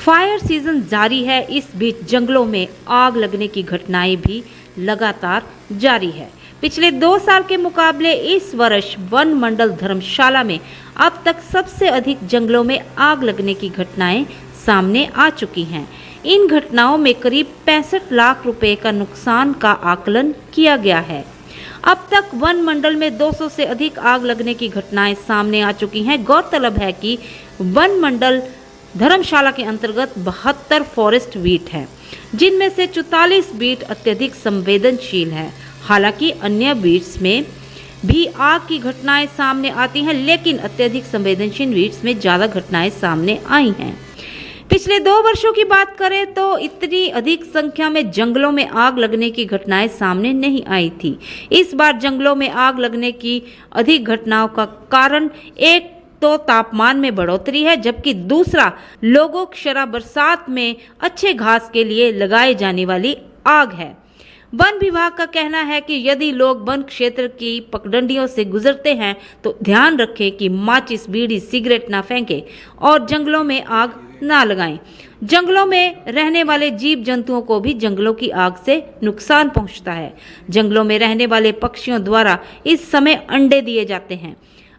Fire season जारी है। इस बीच जंगलों में आग लगने की घटनाएं भी लगातार जारी है। पिछले 2 साल के मुकाबले इस वर्ष वन मंडल धर्मशाला में अब तक सबसे अधिक जंगलों में आग लगने की घटनाएं सामने आ चुकी हैं। इन घटनाओं में करीब 65 लाख रुपए का नुकसान का आकलन किया गया है। अब तक वन मंडल में 200 से अधिक आग लगने की घटनाएं सामने आ चुकी हैं। गौरतलब है कि वन मंडल धर्मशाला के अंतर्गत 72 फॉरेस्ट बीट है, जिनमें से 44 बीट अत्यधिक संवेदनशील है। हालांकि अन्य बीट्स में भी आग की घटनाएं सामने आती हैं, लेकिन अत्यधिक संवेदनशील बीट्स में ज़्यादा घटनाएं सामने आई हैं। पिछले 2 वर्षों की बात करें तो इतनी अधिक संख्या में जंगलों में आग लगने की घटनाएं सामने नहीं आई थी। इस बार जंगलों में आग लगने की अधिक घटनाओं का कारण एक तो तापमान में बढ़ोतरी है, जबकि दूसरा लोगों शराब बरसात में अच्छे घास के लिए लगाए जाने वाली आग है। वन विभाग का कहना है कि यदि लोग वन क्षेत्र की पगडंडियों से गुजरते हैं तो ध्यान रखें कि माचिस, बीड़ी, सिगरेट ना फेंकें और जंगलों में आग ना लगाएं। जंगलों में रहने वाले जीव जंतुओं को भी जंगलों की आग से नुकसान पहुंचता है। जंगलों में रहने वाले पक्षियों द्वारा इस समय अंडे दिए जाते हैं।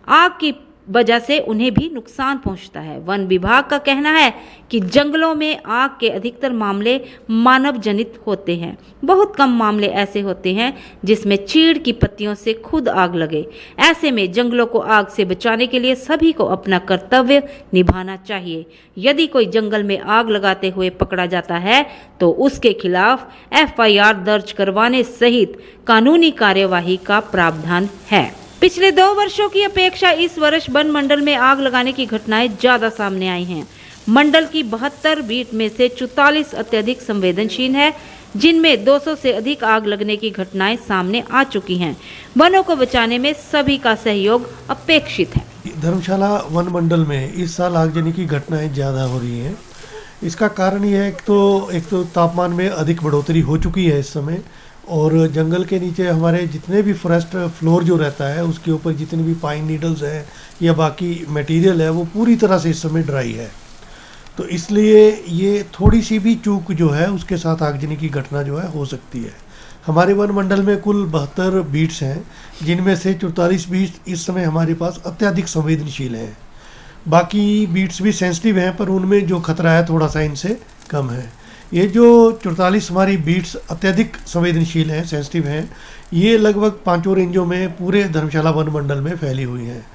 आग की वजह से उन्हें भी नुकसान पहुंचता है। वन विभाग का कहना है कि जंगलों में आग के अधिकतर मामले मानव जनित होते हैं। बहुत कम मामले ऐसे होते हैं जिसमें चीड़ की पत्तियों से खुद आग लगे। ऐसे में जंगलों को आग से बचाने के लिए सभी को अपना कर्तव्य निभाना चाहिए। यदि कोई जंगल में आग लगाते हुए पकड़ा जाता है तो उसके खिलाफ FIR दर्ज करवाने सहित कानूनी कार्यवाही का प्रावधान है। पिछले 2 वर्षों की अपेक्षा इस वर्ष वन मंडल में आग लगाने की घटनाएं ज्यादा सामने आई हैं। मंडल की 72 बीट में से 44 अत्यधिक संवेदनशील है, जिनमें 200 से अधिक आग लगने की घटनाएं सामने आ चुकी हैं। वनों को बचाने में सभी का सहयोग अपेक्षित है। धर्मशाला वन मंडल में इस साल आगजनी की घटनाएं ज़्यादा हो रही हैं। इसका कारण ये है एक तो तापमान में अधिक बढ़ोतरी हो चुकी है इस समय, और जंगल के नीचे हमारे जितने भी फॉरेस्ट फ्लोर जो रहता है उसके ऊपर जितने भी पाइन नीडल्स है या बाकी मटेरियल है वो पूरी तरह से इस समय ड्राई है। तो इसलिए ये थोड़ी सी भी चूक जो है उसके साथ आगजनी की घटना जो है हो सकती है। हमारे वन मंडल में कुल 72 बीट्स हैं, जिनमें से 44 बीट्स इस समय हमारे पास अत्यधिक संवेदनशील हैं। बाकी बीट्स भी सेंसिटिव हैं, पर उनमें जो खतरा है थोड़ा सा इनसे कम है। ये जो 44 हमारी बीट्स अत्यधिक संवेदनशील हैं, सेंसिटिव हैं, ये लगभग 5 रेंजों में पूरे धर्मशाला वन मंडल में फैली हुई हैं।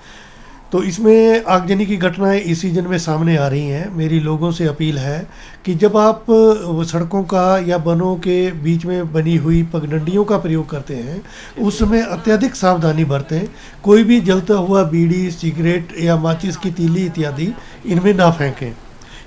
तो इसमें आगजनी की घटनाएं इस सीजन में सामने आ रही हैं। मेरी लोगों से अपील है कि जब आप सड़कों का या वनों के बीच में बनी हुई पगडंडियों का प्रयोग करते हैं उस समय अत्यधिक सावधानी बरतें। कोई भी जलता हुआ बीड़ी, सिगरेट या माचिस की तीली इत्यादि इनमें ना फेंकें।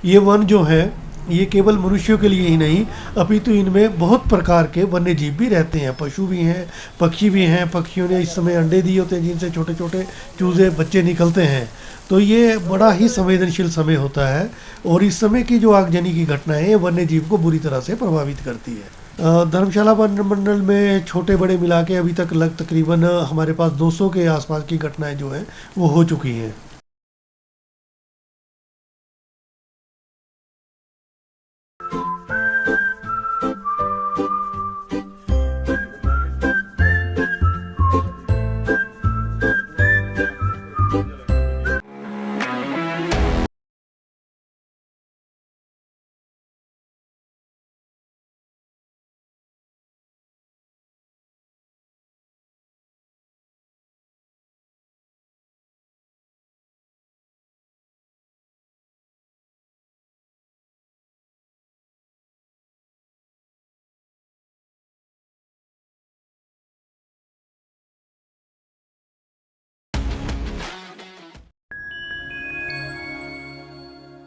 ये वन जो है ये केवल मनुष्यों के लिए ही नहीं, अपितु इनमें बहुत प्रकार के वन्य जीव भी रहते हैं, पशु भी हैं, पक्षी भी हैं। पक्षियों ने इस समय अंडे दिए होते हैं जिनसे छोटे छोटे चूजे बच्चे निकलते हैं। तो ये बड़ा ही संवेदनशील समय होता है, और इस समय की जो आगजनी की घटनाएं हैं वन्य जीव को बुरी तरह से प्रभावित करती है। धर्मशाला वन मंडल में छोटे बड़े मिला के अभी तक तकरीबन हमारे पास 200 के आसपास की घटनाएं जो हैं वो हो चुकी हैं।